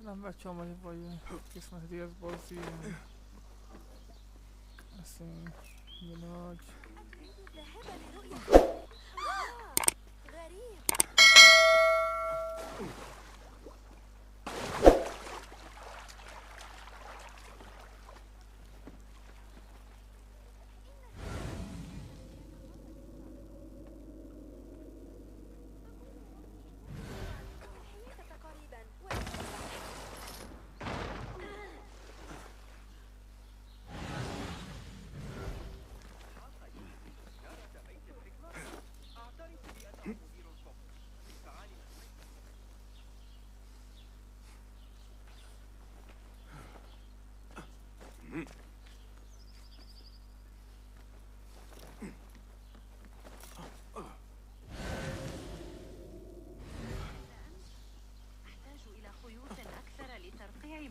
سلام بچه آمدیم با یه قسمت دیگه از بازی اص میراج.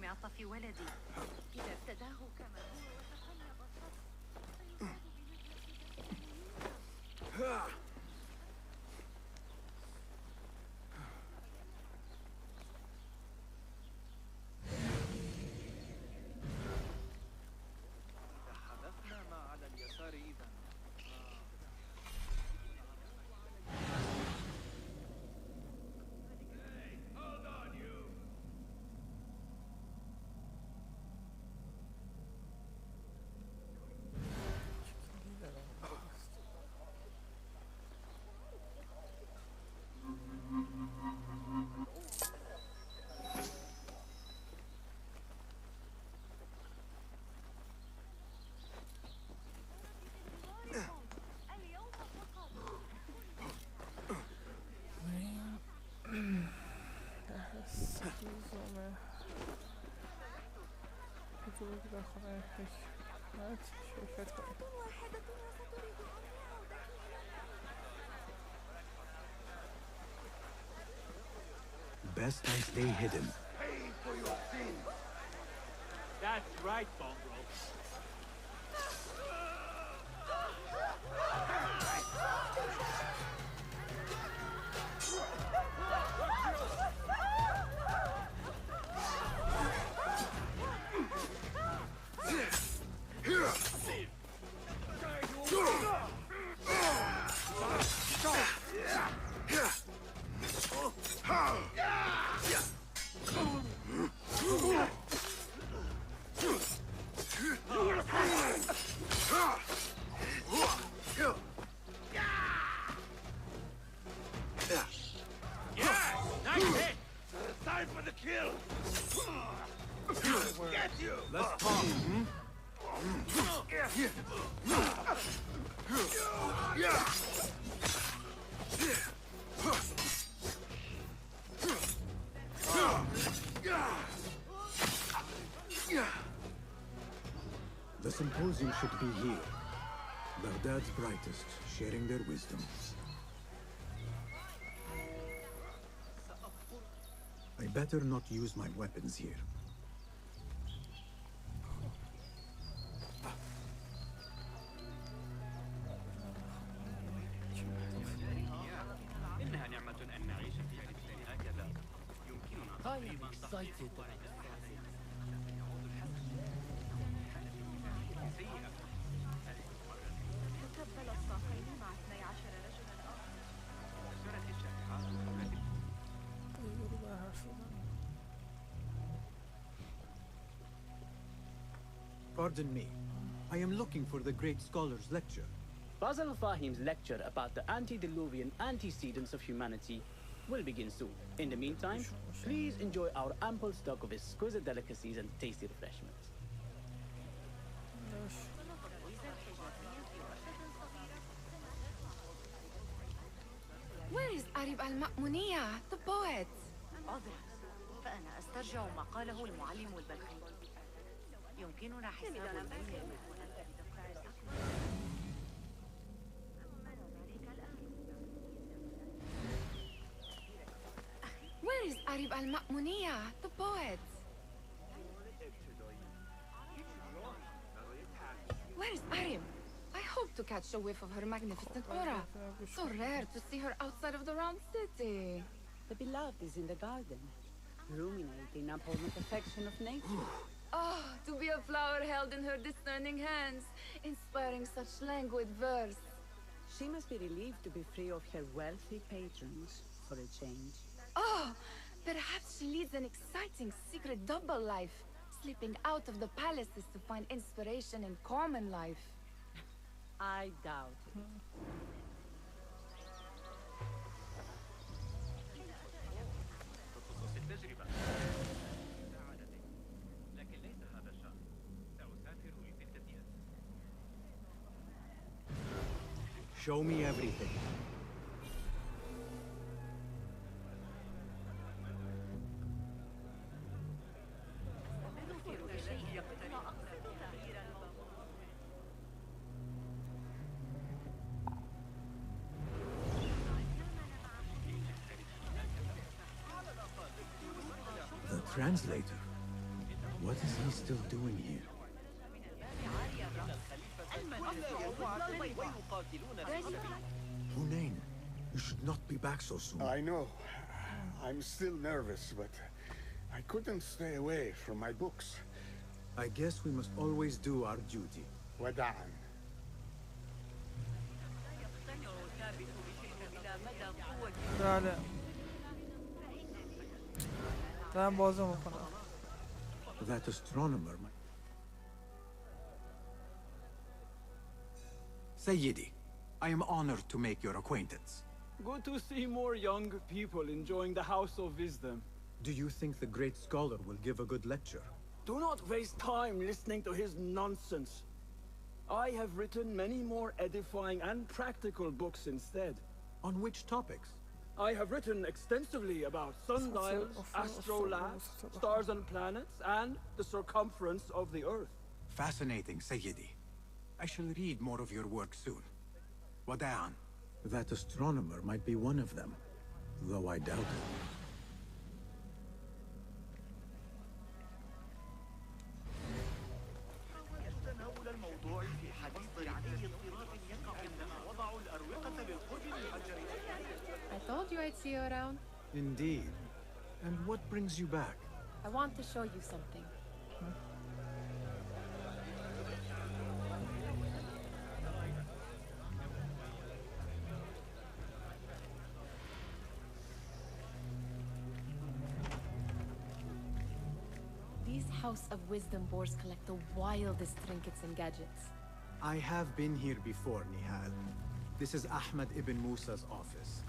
معطف ولدي إذا ابتداه كما هو حذفنا ما على اليسار إذا Best I stay hidden. Pay for your sins. That's right, Bongo. The symposium should be here. Baghdad's brightest, sharing their wisdom. I better not use my weapons here. إنها نعمة أن نعيش في مثل هكذا. يمكننا تقريبا تخطيط تقبل الساقين مع 12 رجلا Pardon me. I am looking for the great scholar's lecture. Basil Fahim's lecture about the antediluvian antecedents of humanity will begin soon. In the meantime, please enjoy our ample stock of exquisite delicacies and tasty refreshments. Where is Arib al-Ma'muniyya, the poet? عذرا فأنا أسترجع ما قاله المعلم البلخي يمكننا حساب Where is Arib al-Ma'muniyya, the poet? Where is Arib? I hope to catch a whiff of her magnificent aura. So rare to see her outside of the round city. The beloved is in the garden. ruminating upon the perfection of nature. Oh, to be a flower held in her discerning hands, inspiring such languid verse. She must be relieved to be free of her wealthy patrons, for a change. Oh, perhaps she leads an exciting secret double life, slipping out of the palaces to find inspiration in common life. I doubt it. بخصوص التجربة مساعدتك، لكن ليس هذا الشرط. سأسافر لستة أيام. Show me everything. The translator? What is he still doing here? Hunain, you should not be back so soon. I know. I'm still nervous, but I couldn't stay away from my books. I guess we must always do our duty. وداعا. بله دارم بازی میکنم. That astronomer might... Sayyidi, I am honored to make your acquaintance. Good to see more young people enjoying the House of Wisdom. Do you think the great scholar will give a good lecture? Do not waste time listening to his nonsense. I have written many more edifying and practical books instead. On which topics? I have written extensively about sundials, astrolabes, stars and planets, and the circumference of the Earth. Fascinating, Sayyidi. I shall read more of your work soon. Wada'an. That astronomer might be one of them, though I doubt it. تناول الموضوع في حديث أي اضطراب يقع عندما وضعوا الأروقة بالقرب من الحجر. I told you I'd see you around. Indeed. And what brings you back? I want to show you something. These House of Wisdom boards collect the wildest trinkets and gadgets. I have been here before, Nihal. This is Ahmed ibn Musa's office.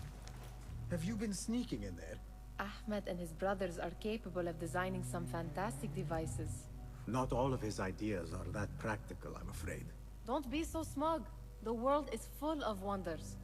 Have you been sneaking in there? Ahmed and his brothers are capable of designing some fantastic devices. Not all of his ideas are that practical, I'm afraid. Don't be so smug. The world is full of wonders.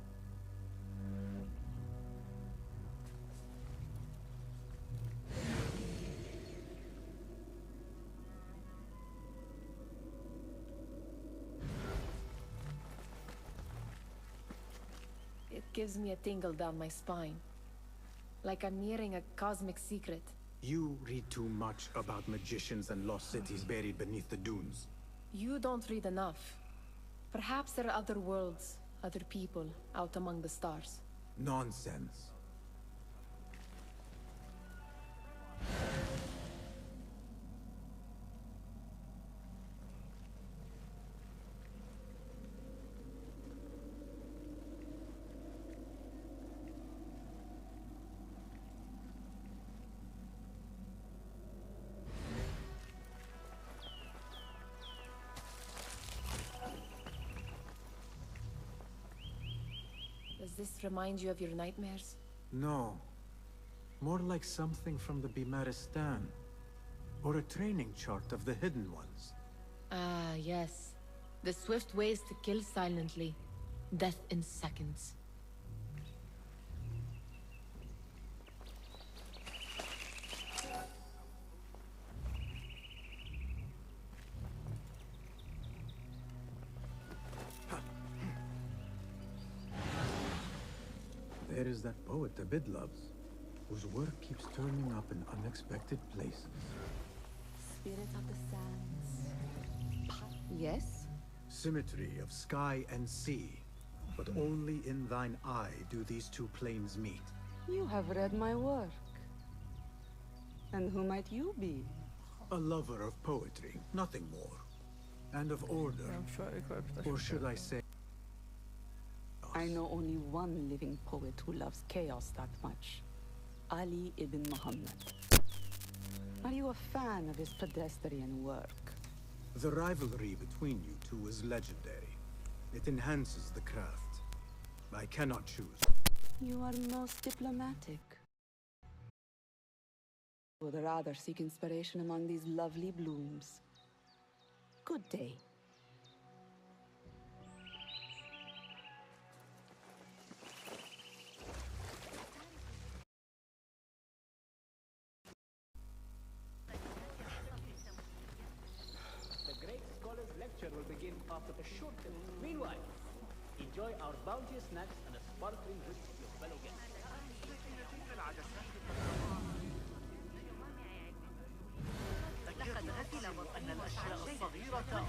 It gives me a tingle down my spine. Like I'm nearing a cosmic secret. You read too much about magicians and lost cities buried beneath the dunes. You don't read enough. Perhaps there are other worlds, other people, out among the stars. Nonsense. Does this remind you of your nightmares? No. More like something from the Bimaristan. Or a training chart of the Hidden Ones. Ah, yes. The swift ways to kill silently. Death in seconds. There is that poet Abid loves, whose work keeps turning up in unexpected places. Spirit of the sands. Yes? Symmetry of sky and sea, but only in thine eye do these two planes meet. You have read my work. And who might you be? A lover of poetry, nothing more. And of order. Or should I say... I know only one living poet who loves chaos that much. Ali ibn Muhammad. Are you a fan of his pedestrian work? The rivalry between you two is legendary. It enhances the craft. I cannot choose. You are most diplomatic. Would rather seek inspiration among these lovely blooms. Good day. The great scholar's lecture will begin after a short break. Meanwhile, enjoy our bounteous snacks and a sparkling drink of your fellow guests. لقد غفل أن الأشياء الصغيرة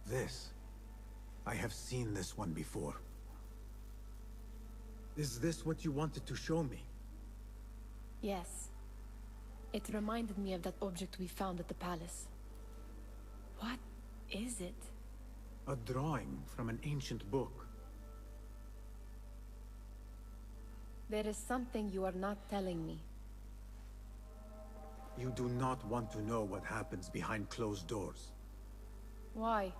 This. I have seen this one before. Is this what you wanted to show me? Yes. It reminded me of that object we found at the palace. What is it? A drawing from an ancient book. There is something you are not telling me. You do not want to know what happens behind closed doors. Why?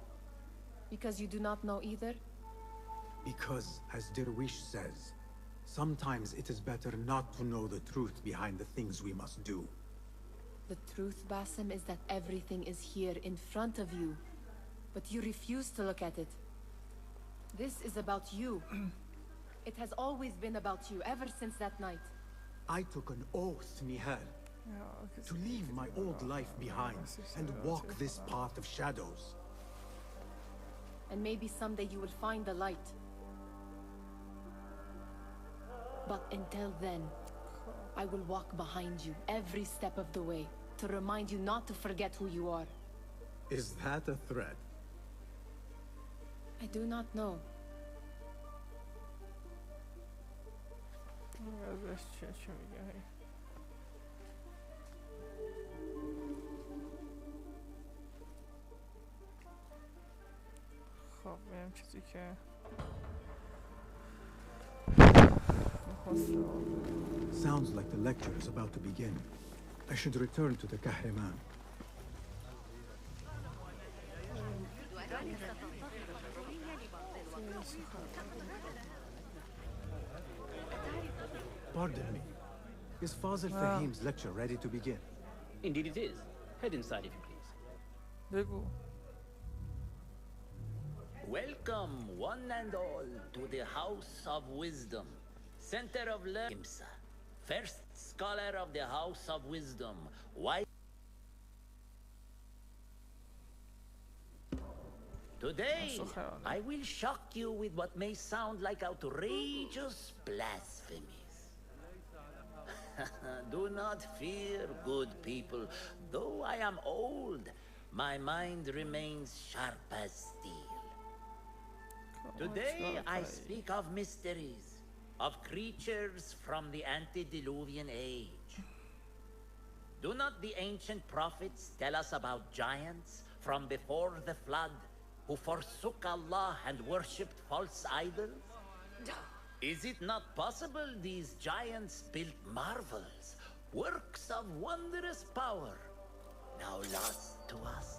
Because you do not know either? Because, as Derwish says, sometimes it is better not to know the truth behind the things we must do. The truth, Basim, is that everything is here in front of you. But you refuse to look at it. This is about you. It has always been about you, ever since that night. I took an oath, Nihal, to leave my old life behind and walk this path of shadows. And maybe someday you will find the light. But until then, I will walk behind you every step of the way to remind you not to forget who you are. Is that a threat? I do not know. خب میریم چیزی که Sounds like the lecture is about to begin. I should return to the Kahraman. Pardon me. Is Fazil Fahim's lecture ready to begin? Indeed it is. Head inside if you please. بگو. Welcome, one and all, to the House of Wisdom, Center of Learning. First scholar of the House of Wisdom. Why? Today, I will shock you with what may sound like outrageous blasphemies. Do not fear, good people. Though I am old, my mind remains sharp as steel. Today, I speak of mysteries, of creatures from the antediluvian age. Do not the ancient prophets tell us about giants from before the flood who forsook Allah and worshipped false idols? Is it not possible these giants built marvels, works of wondrous power, now lost to us?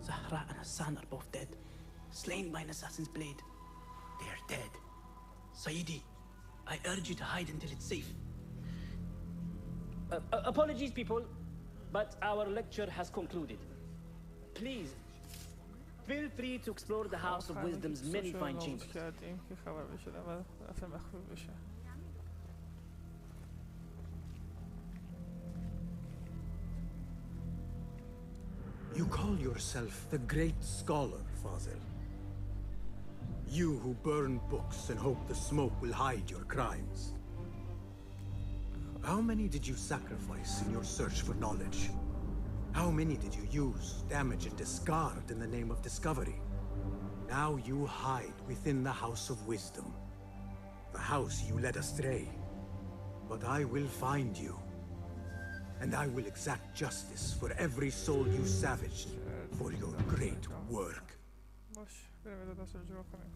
Zahra and Hassan are both dead, slain by an assassin's blade. They are dead. Sayyidi, I urge you to hide until it's safe. Apologies, people, but our lecture has concluded. Please, feel free to explore the House of Wisdom's many fine chambers. You call yourself the great scholar, Fazil. You who burn books and hope the smoke will hide your crimes. How many did you sacrifice in your search for knowledge? How many did you use, damage, and discard in the name of discovery? Now you hide within the House of Wisdom. The house you led astray. But I will find you. And I will exact justice for every soul you savaged for your great work. باش بریم یه دست رو جمع کنیم.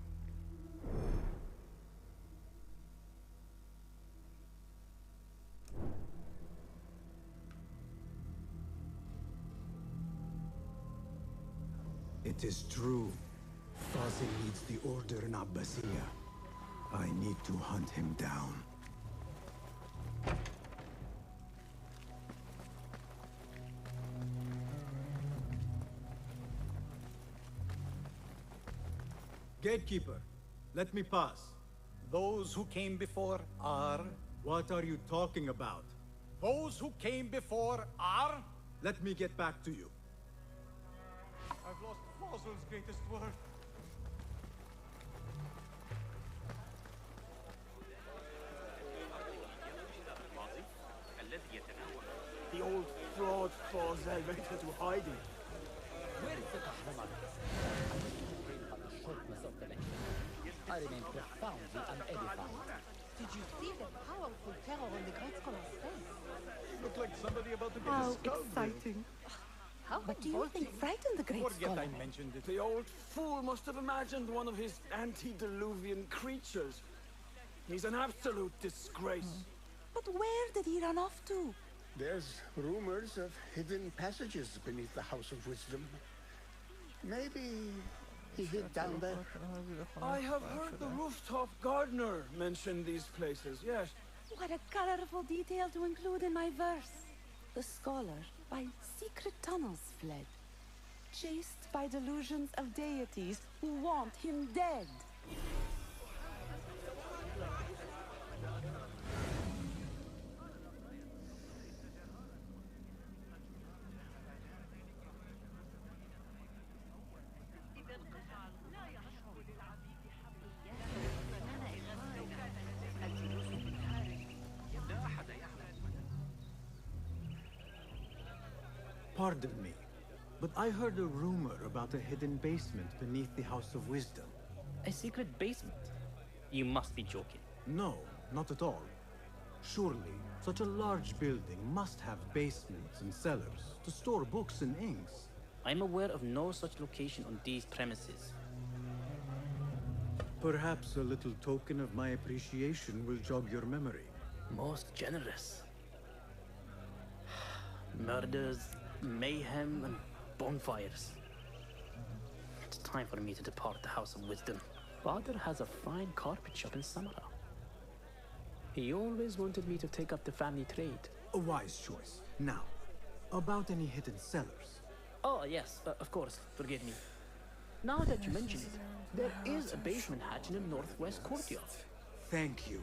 It is true. Fazil leads the order in Abbasiyah. I need to hunt him down. Gatekeeper, let me pass. Those who came before are... What are you talking about? Those who came before are... Let me get back to you. I've lost Fazil's greatest word. The old fraud Fazil went into hiding. Where is the Kahraman? On the shortness of the lecture, I remain profoundly unedified. Did you see the powerful terror on the great scholar's face? Looked like somebody about to get How a skull. exciting. What do you think frightened the great Forget scholar? I mentioned it. The old fool must have imagined one of his antediluvian creatures. He's an absolute disgrace. But where did he run off to? There's rumors of hidden passages beneath the House of Wisdom. Maybe he hid down there. I have heard the rooftop gardener mention these places, yes. What a colorful detail to include in my verse. The scholar by secret tunnels fled, chased by delusions of deities who want him dead. Pardon me, but I heard a rumor about a hidden basement beneath the House of Wisdom. A secret basement? You must be joking. No, not at all. Surely, such a large building must have basements and cellars to store books and inks. I'm aware of no such location on these premises. Perhaps a little token of my appreciation will jog your memory. Most generous. Murders, mayhem, and bonfires. It's time for me to depart the House of Wisdom. Father has a fine carpet shop in Samara. He always wanted me to take up the family trade. A wise choice. Now, about any hidden cellars. Oh, yes, of course. Forgive me. Now that you mention it, there is a basement hatch in the northwest courtyard. Thank you.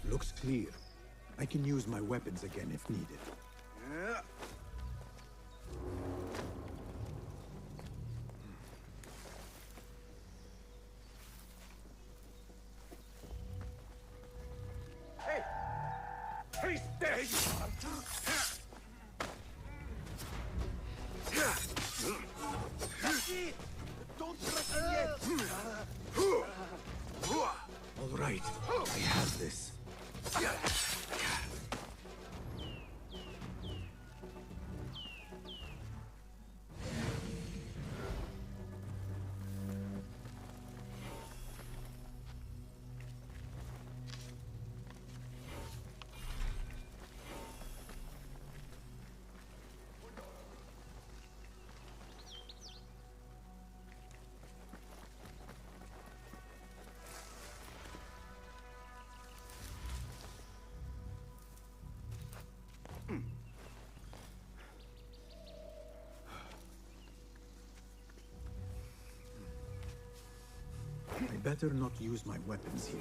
Looks clear. I can use my weapons again if needed. Hey! He's dead! Don't trust me yet! All right, I have this. I better not use my weapons here.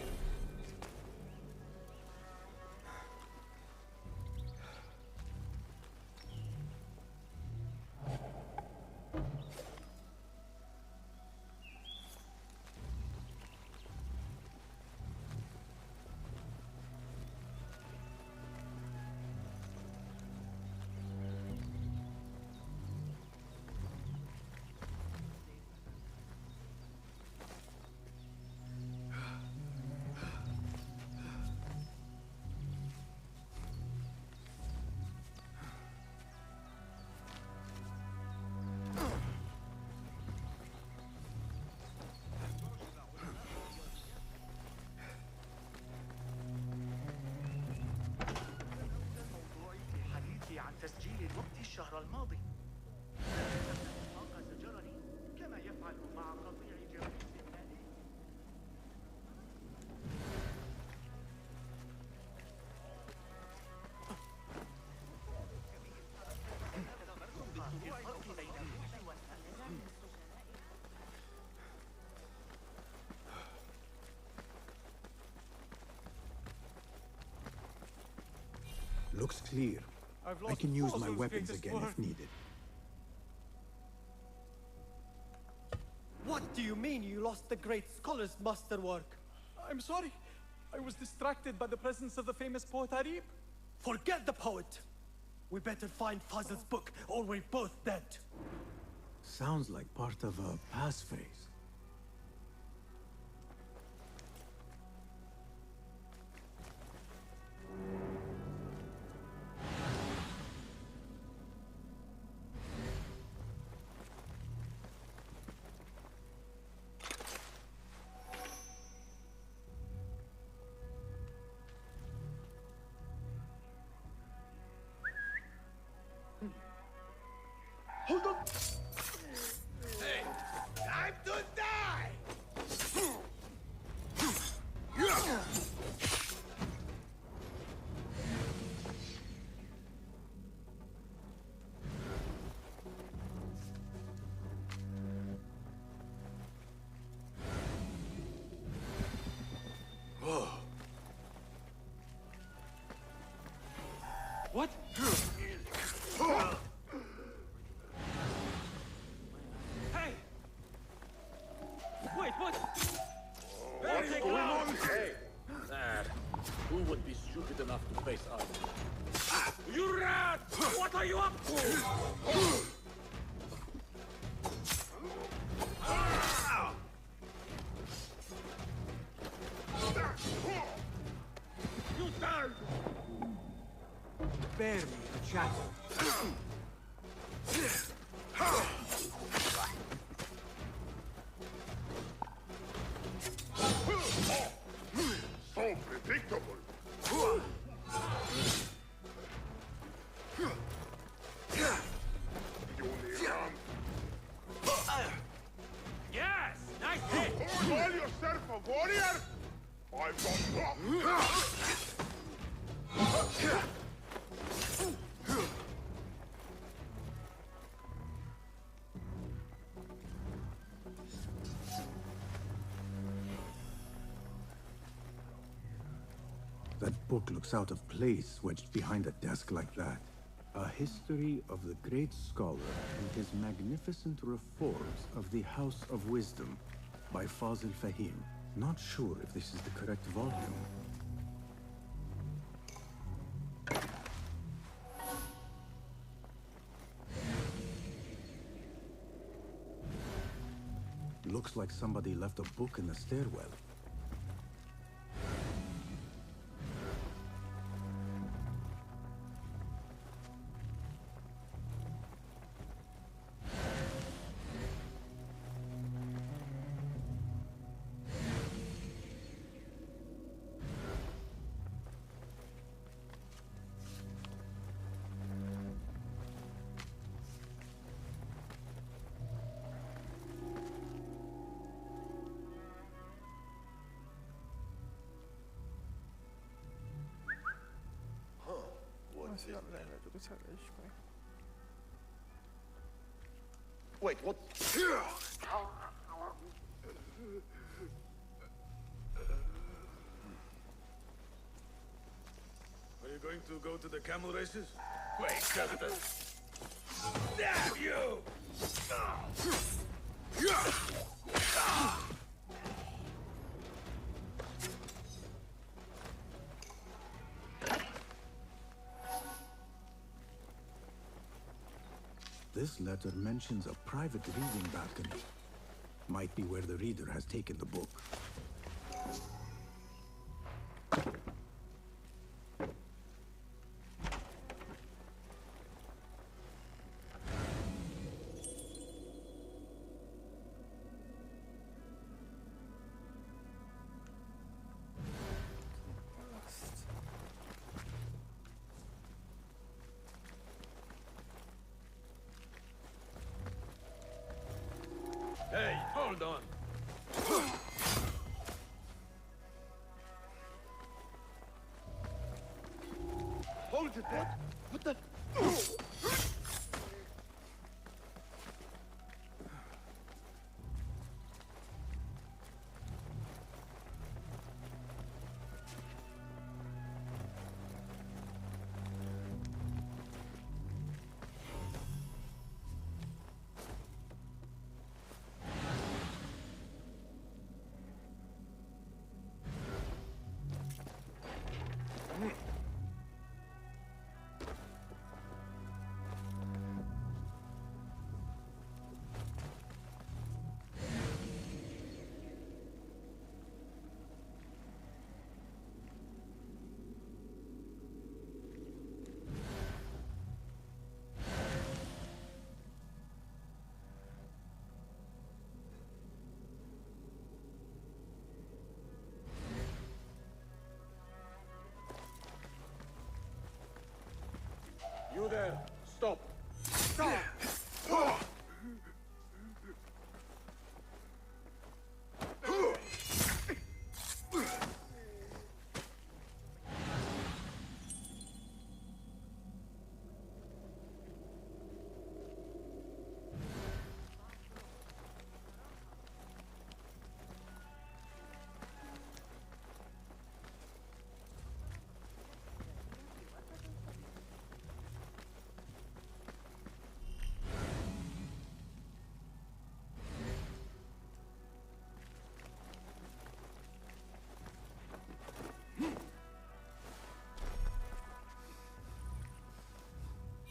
الشهر الماضي. زجرني كما يفعل مع قطيع جوز المالي. Looks clear. I can use my weapons again if needed. What do you mean you lost the great scholar's masterwork? I'm sorry. I was distracted by the presence of the famous poet Arib. Forget the poet! We better find Fazl's book, or we're both dead. Sounds like part of a passphrase. Hold on! Hey, time to die! What? Hey! Wait, what? What's going on? Hey! Lad, who would be stupid enough to face us? You rat! What are you up to? You die! Spare me the chattel. So predictable. You only run. Yes! Nice hit! Call yourself a warrior? I don't know. That book looks out of place wedged behind a desk like that. A history of the great scholar and his magnificent reforms of the House of Wisdom by Fazil Fahim. Not sure if this is the correct volume. Looks like somebody left a book in the stairwell. Wait, what? Are you going to go to the camel races? Wait, Kerده. Damn you! This letter mentions a private reading balcony. Might be where the reader has taken the book. Hey, hold on. Hold it there. What the? You there, stop.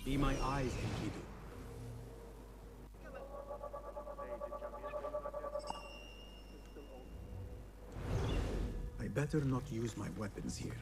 Be my eyes, Enkidu. I better not use my weapons here.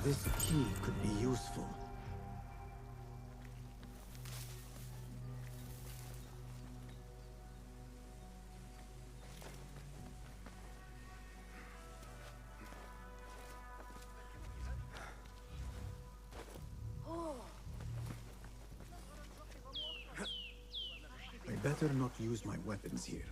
This key could be useful. I better not use my weapons here.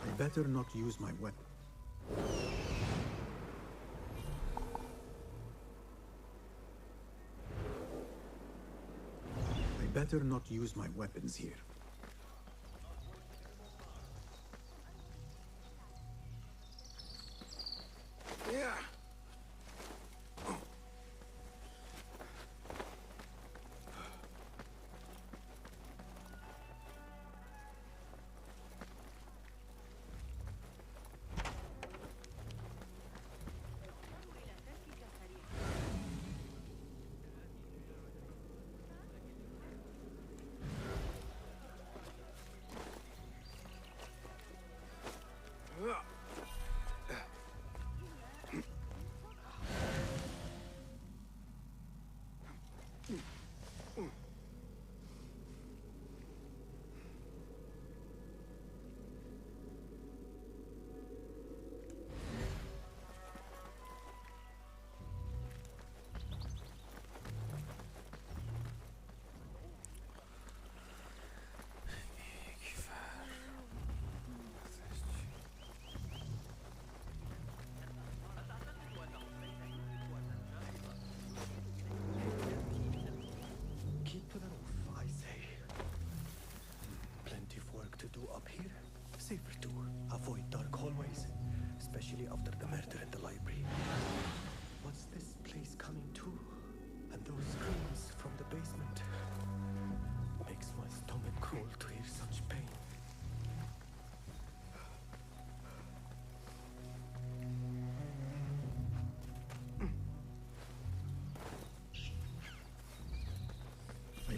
I better not use my weapon. I better not use my weapons here. Yeah.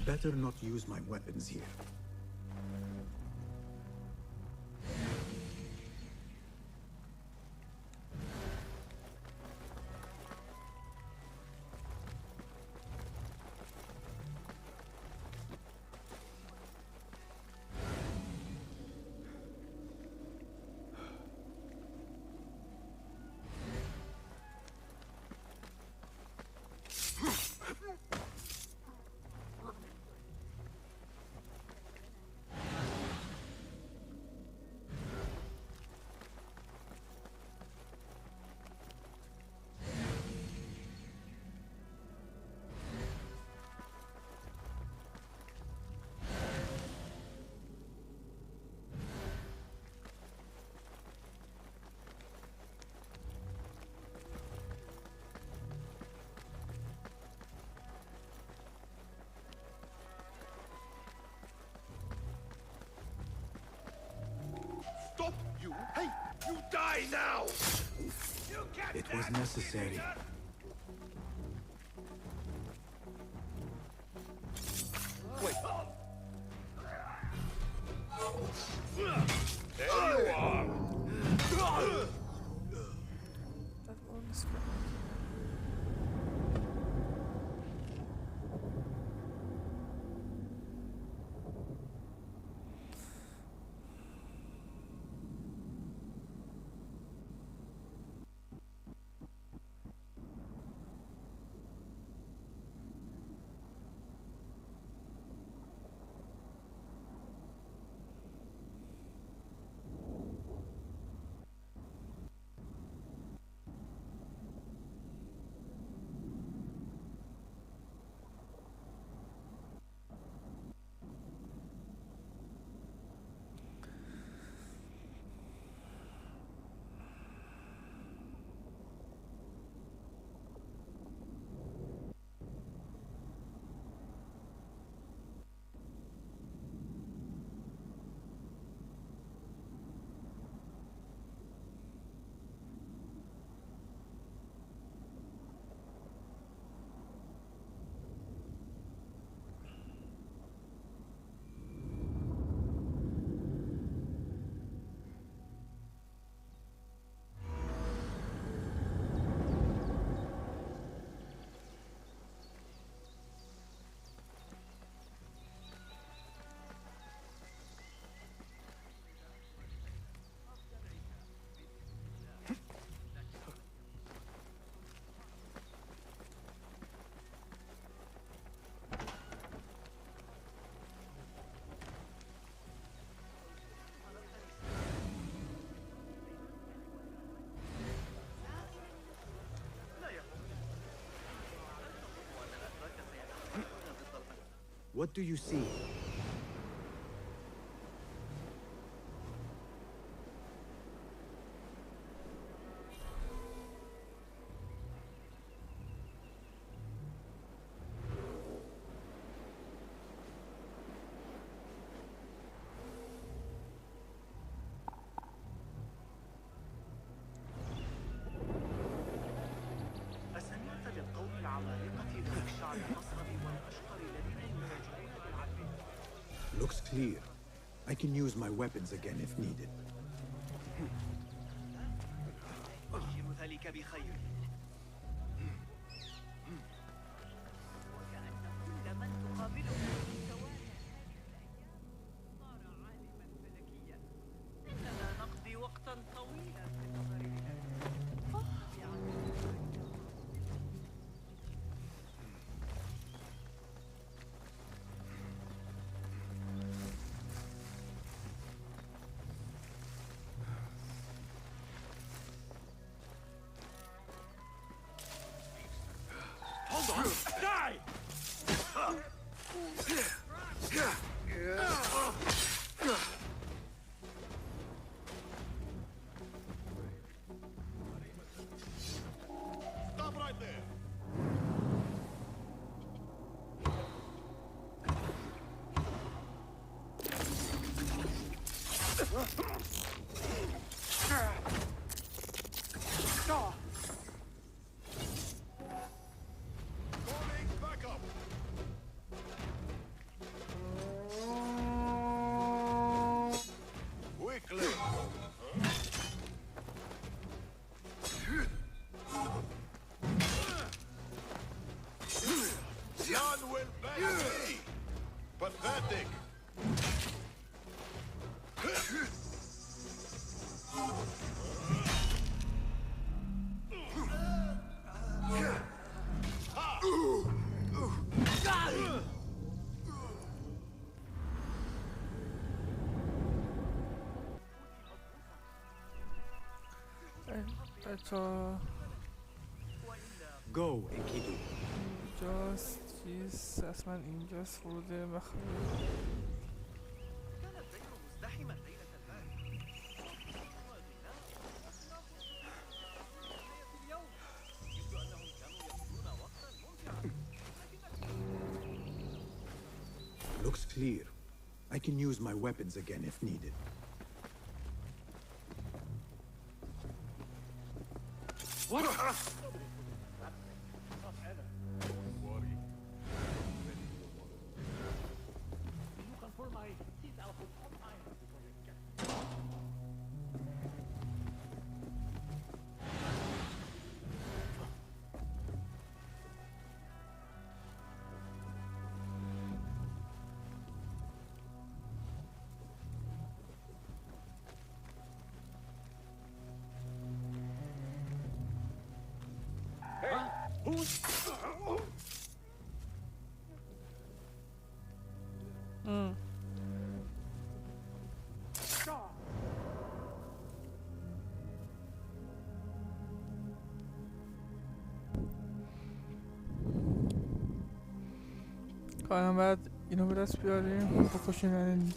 better not use my weapons here. Stop, you! Hey, you die now! It was necessary. Wait. There you are! That one's good. What do you see? أسمعت بالقول العمالقة من الشعب الأصغر والأشقر الذين يهاجمون بالعدل؟ Looks clear. I can use my weapons again if needed. أبشر ذلك بخير. وكأن كل من تقابله في ثواني صار عالما فلكيا. إننا نقضي وقتا طويلا في النظر إلى Pathetic. Go, Enkidu. اینجاست چیز اصلا اینجاست ورود مخفی. Looks clear. I can use my weapons again if needed. What? الان باید اینو به دست بیاریم بکشیم.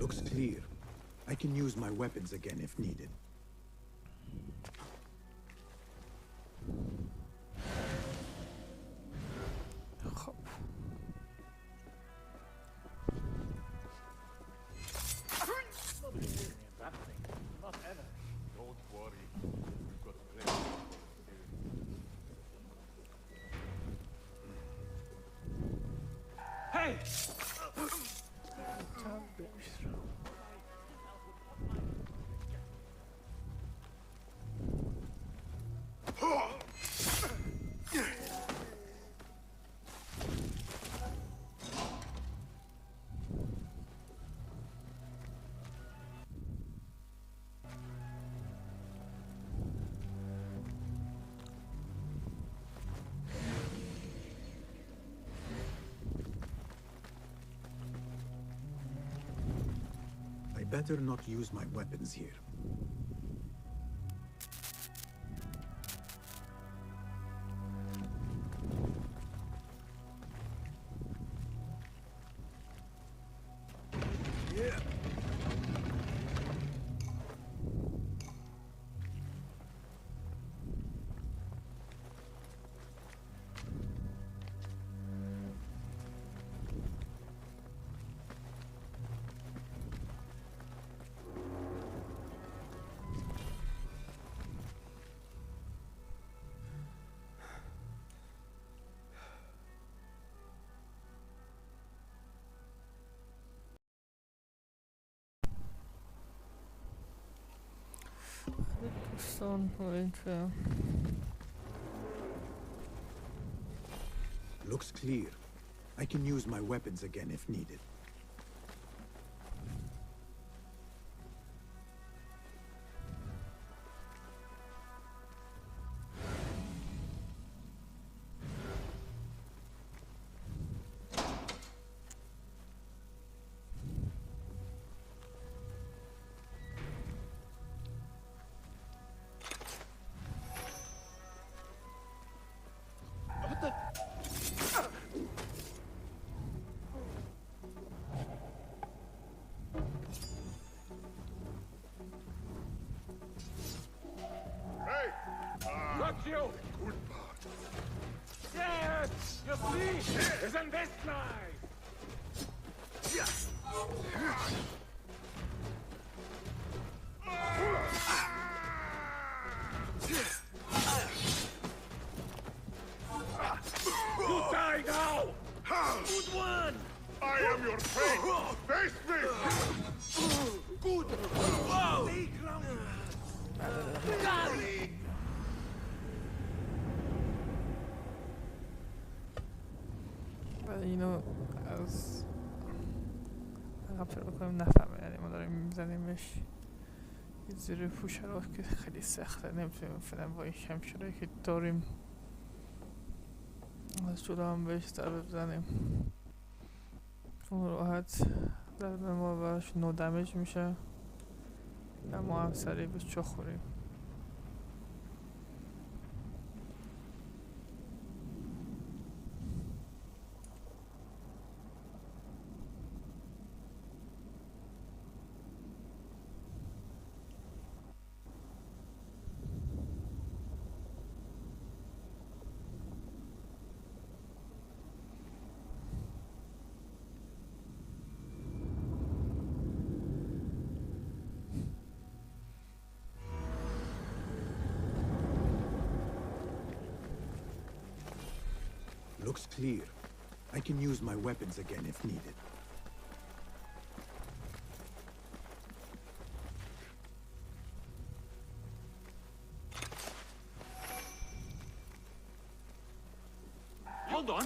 Looks clear. I can use my weapons again if needed. Better not use my weapons here. دوستان اینجا Looks clear. I can use my weapons again if needed. Got you! Good part. Yes! You see? Isn't this nice? You die now! Good one! I am your fate! Face me! Good! Wow! Stay grounded! ولی اینو از عقب پیدا کنیم نفهمه، یعنی ما داریم میزنیمش یه زیر پوشه رو که خیلی سخته، نمیتونیم فعلا با این شمشیرهایی که داریم از جلو هم بهش ضربه بزنیم. اون راحت ضربه ما براش نو دمیج میشه و ما هم سریع بهش چخ خوریم. Looks clear. I can use my weapons again if needed. Hold on!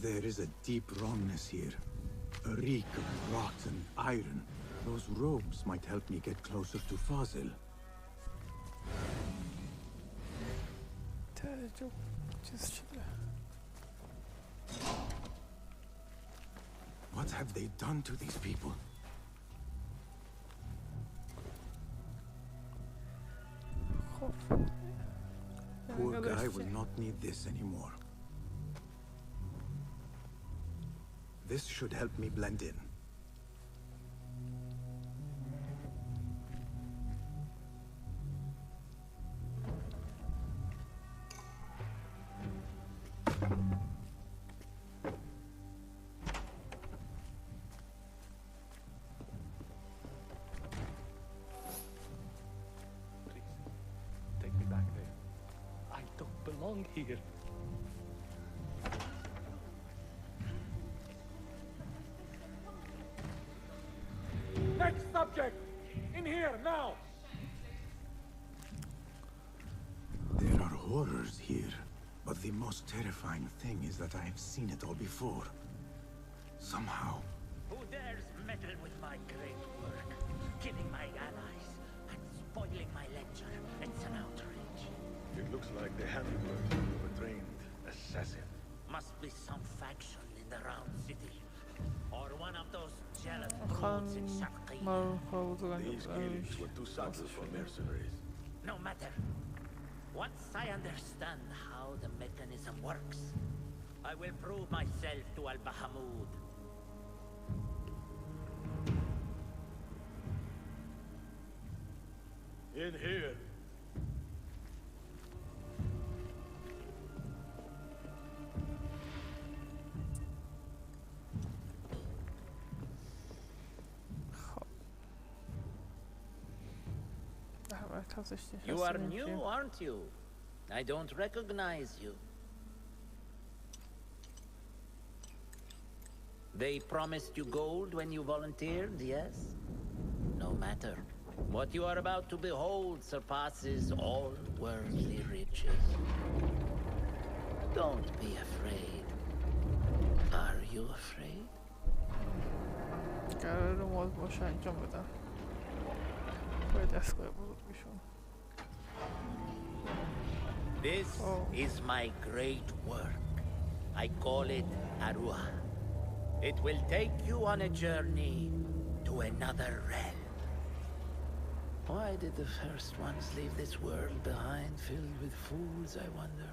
There is a deep wrongness here. A reek of rotten iron. Those robes might help me get closer to Fazil. What have they done to these people? Poor guy will not need this anymore. This should help me blend in. Please, take me back there. I don't belong here. Next subject! In here, now! There are horrors here, but the most terrifying thing is that I have seen it all before. Somehow. Who dares meddle with my great work? Killing my allies, The handiwork of a trained assassin. Must be some faction in the round city. Or one of those jealous خانم brutes in Sharqiyya. ما کار بزرگان These killings were too subtle for mercenaries. No matter. Once I understand how the mechanism works, I will prove myself to Al-Bahamud. In here. You are new, aren't you? I don't recognize you. They promised you gold when you volunteered, yes? No matter. What you are about to behold surpasses all worldly riches. Don't be afraid. Are you afraid? قرار موز باشه انجام بدم باید دستگاه بزرگشون. This is my great work. I call it Arua. It will take you on a journey to another realm. Why did the first ones leave this world behind filled with fools, I wonder,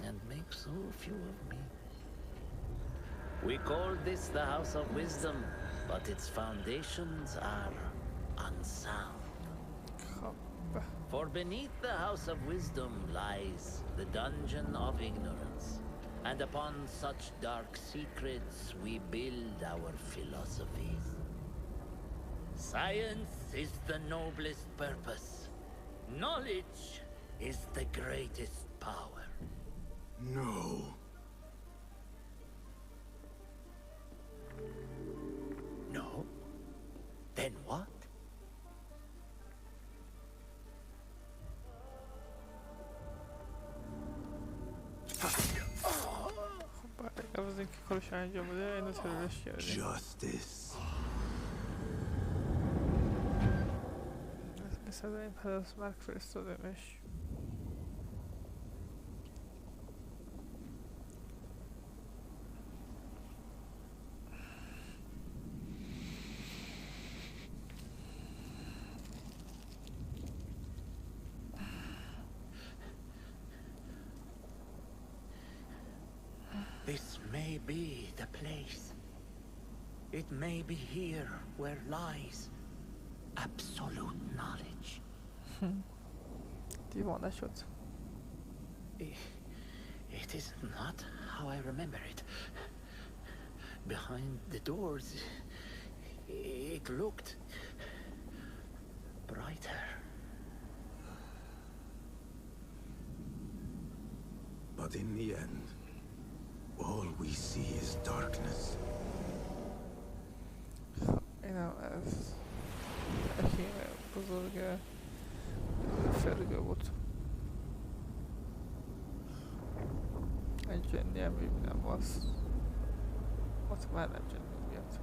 and make so few of me? We call this the House of Wisdom, but its foundations are unsound. For beneath the House of Wisdom lies the Dungeon of Ignorance, and upon such dark secrets we build our philosophies. Science is the noblest purpose. Knowledge is the greatest power. No. No? Then what? قبل از اینکه کارش انجام بده اینو ترورش کردیم. Justice. مثل این پدرس مرگ فرستادمش. This may be the place. It may be here where lies absolute knowledge. دیوانه شد. It is not how I remember it. Behind the doors, it looked brighter. But in the end, all we see is darkness. اینم از حکیم بزرگ فرقه بود. این جنی هم میبینم باز مطمئنم جنی بیاد.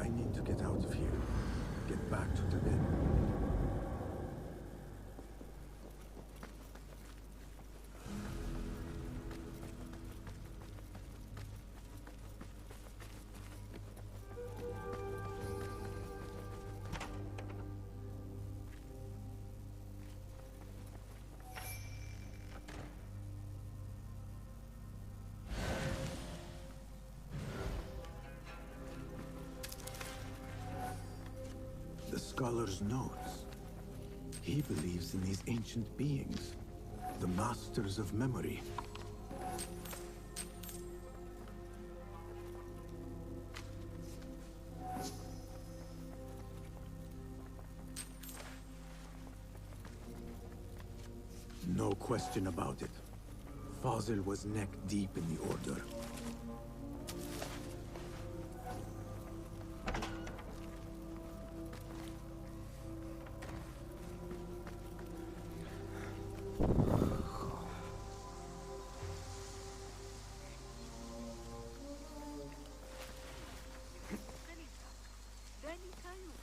I need to get out of here. Get back to the inn. The scholar's notes. He believes in these ancient beings, the masters of memory. No question about it. Fazil was neck deep in the Order. ذلك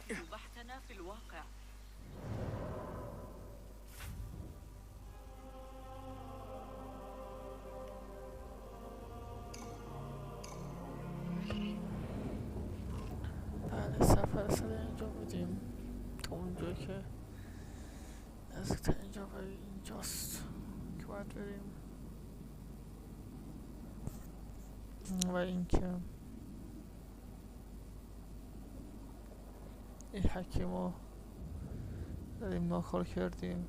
يفيد بحثنا في الواقع. بله سفر سر اینجا بودیم تا اونجا که نزدیکتر اینجا و اینجاست که باید بریم و اینکه این حکیم رو داریم ناکار کردیم.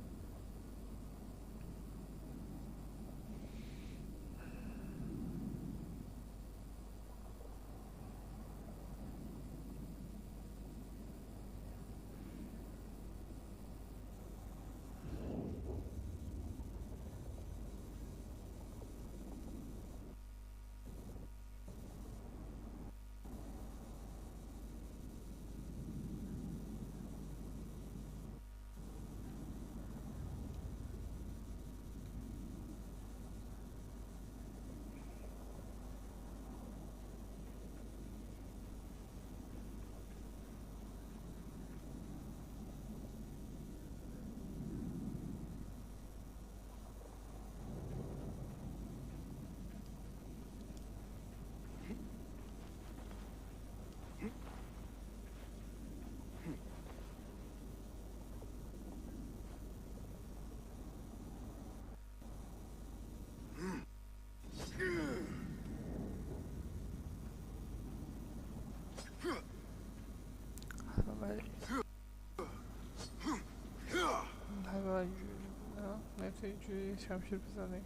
اینجوری شمشیر بزنی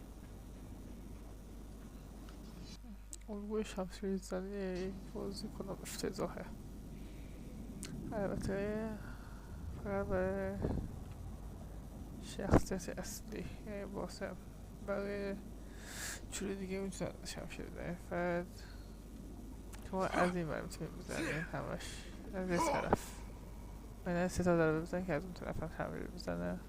الگوی شمشیر زنی یک بازی کنم افتضاحه. البته فقط برای شخصیت اصلی یعنی باسم برای جوری دیگه میتونم شمشیر بزنی فقط شما از این بر میتونی بزنی همش از این طرف من 3 تا ضربه بزنی که از اون طرف هم شمشیر بزنه.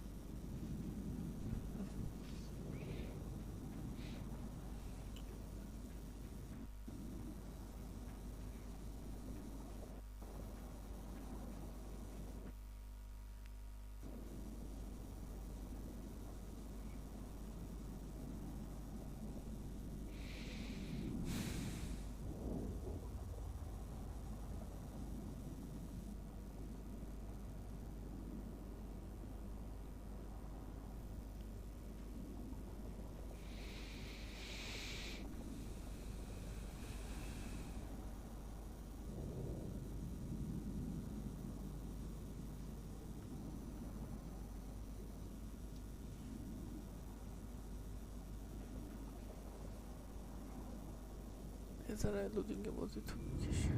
یه ذره لودینگ بازی تو میکشه.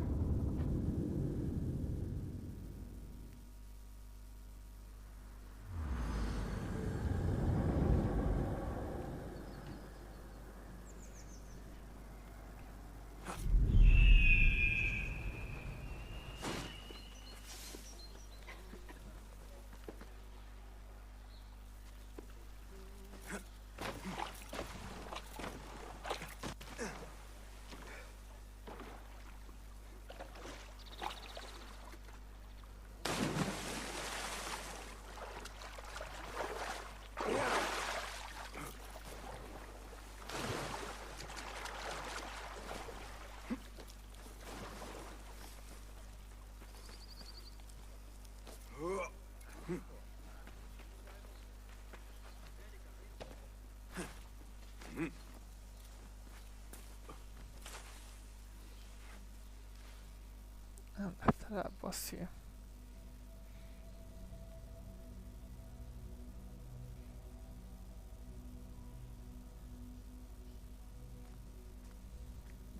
دفتر عباسیه.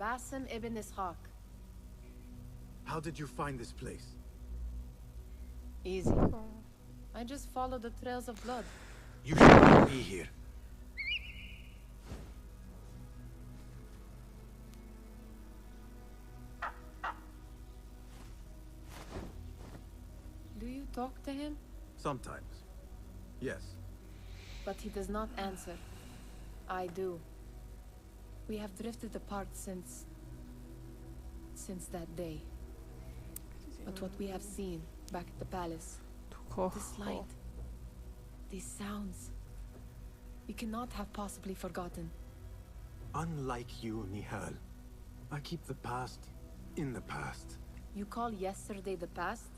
Basim ibn Ishaq. How did you find this place? Easy. I just followed the trails of blood. You shouldn't be here. Do you talk to him? Sometimes. Yes. but he does not answer. I do. We have drifted apart since that day. But what we have seen back at the palace, this light, these sounds, we cannot have possibly forgotten. Unlike you, Nihal, I keep the past in the past. You call yesterday the past?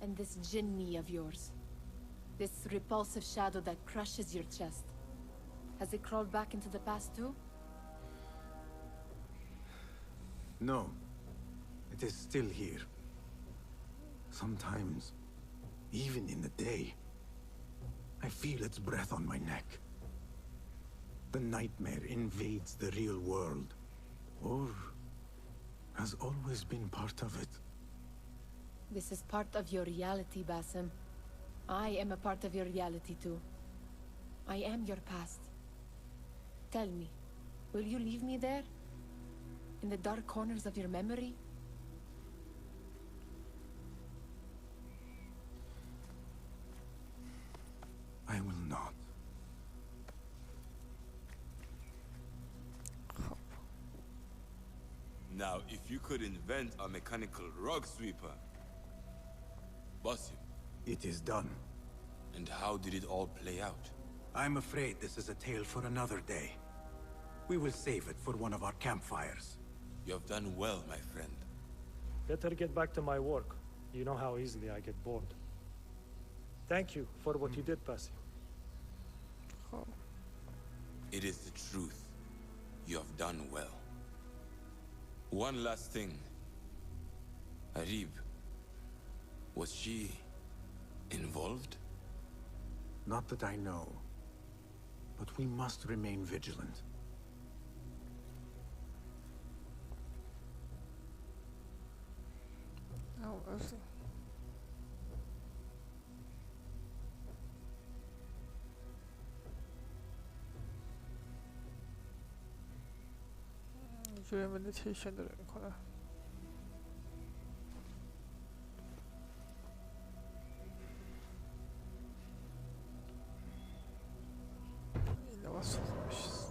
And this jinni of yours, this repulsive shadow that crushes your chest, has it crawled back into the past too? No. It is still here. Sometimes, even in the day, I feel its breath on my neck. The nightmare invades the real world, or has always been part of it. This is part of your reality, Basim. I am a part of your reality too. I am your past. Tell me, will you leave me there? In the dark corners of your memory? I will not. Now, if you could invent a mechanical rug sweeper, Basim. It is done. And how did it all play out? I'm afraid this is a tale for another day. We will save it for one of our campfires. You have done well, my friend. Better get back to my work. You know how easily I get bored. Thank you for what you did, Basim. It is the truth. You have done well. One last thing. Arib. Was she involved? Not that I know. But we must remain vigilant. Oh, I see. جوی مدیتیشن داره میکنه. این لباس خوبش است.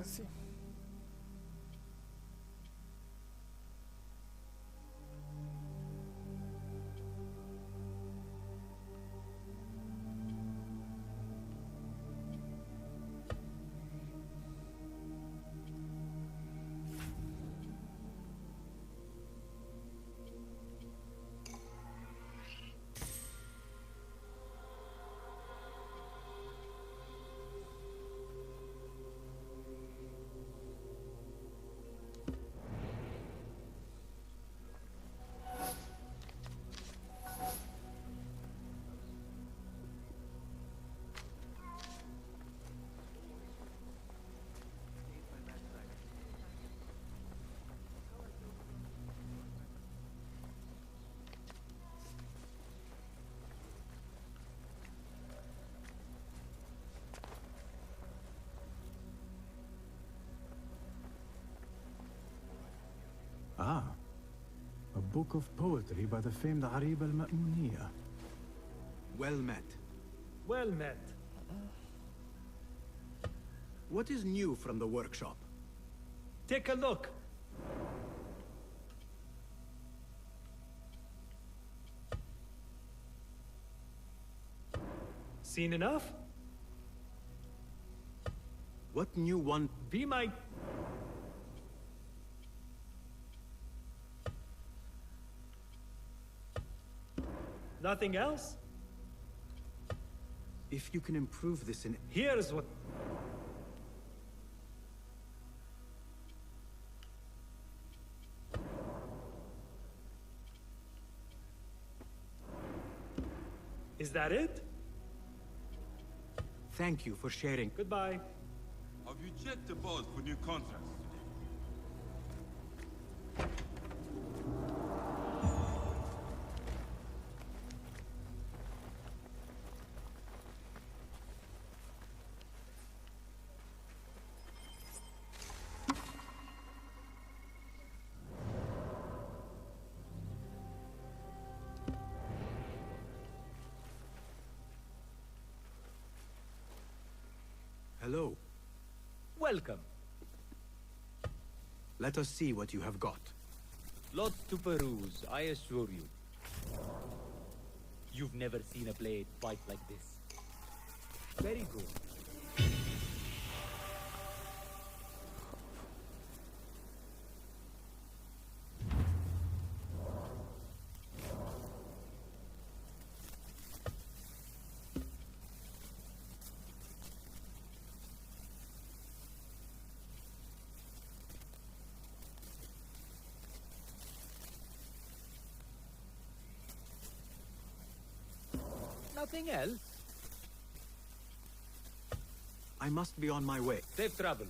Sí. Ah, a book of poetry by the famed Arib al-Ma'muniyah. Well met. Well met. What is new from the workshop? Take a look. Seen enough? What new one? Be my... Nothing else? If you can improve this in... Here's what... Is that it? Thank you for sharing. Goodbye. Have you checked the board for new contracts today? Hello. Welcome. Let us see what you have got. Lots to peruse, I assure you. You've never seen a blade quite like this. Very good. Nothing else? I must be on my way. Safe travel.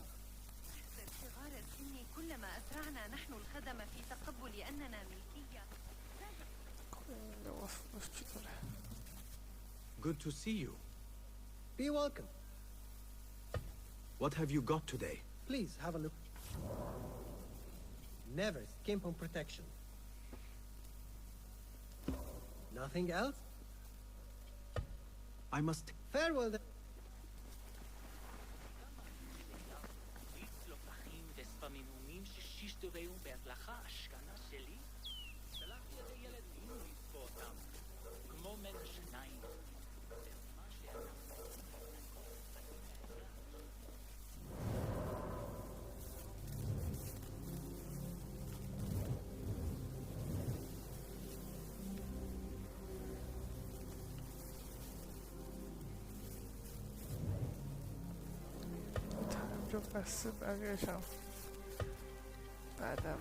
صغار السن كلما أسرعنا نحن الخدم في تقبل أننا ملكية. Good to see you. Be welcome. What have you got today? Please have a look. Never skimp on protection. Nothing else? I must... Farewell then. جو بس بقیه‌شم بعدم